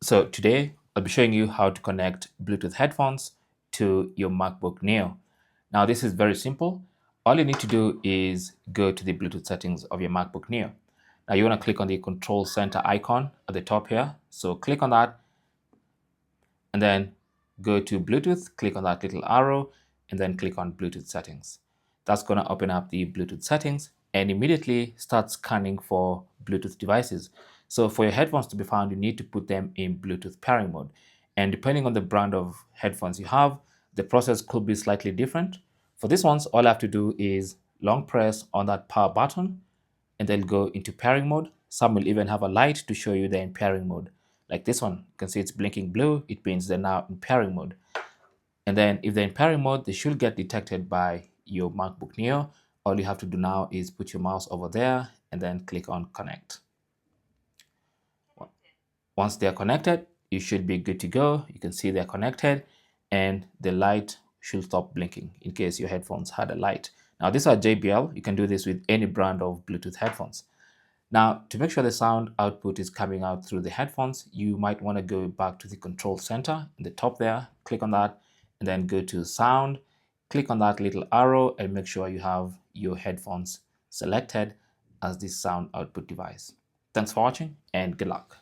So today I'll be showing you how to connect Bluetooth headphones to your MacBook Neo. Now this is very simple. All you need to do is go to the Bluetooth settings of your MacBook Neo. Now you want to click on the control center icon at the top here. So click on that and then go to Bluetooth, click on that little arrow and then click on Bluetooth settings. That's going to open up the Bluetooth settings and immediately start scanning for Bluetooth devices. So for your headphones to be found, you need to put them in Bluetooth pairing mode. And depending on the brand of headphones you have, the process could be slightly different. For these ones, all I have to do is long press on that power button and then go into pairing mode. Some will even have a light to show you they're in pairing mode. Like this one, you can see it's blinking blue. It means they're now in pairing mode. And then if they're in pairing mode, they should get detected by your MacBook Neo. All you have to do now is put your mouse over there and then click on connect. Once they're connected, you should be good to go. You can see they're connected and the light should stop blinking in case your headphones had a light. Now these are JBL. You can do this with any brand of Bluetooth headphones. Now, to make sure the sound output is coming out through the headphones, you might want to go back to the control center in the top there, click on that, and then go to sound, click on that little arrow and make sure you have your headphones selected as the sound output device. Thanks for watching and good luck.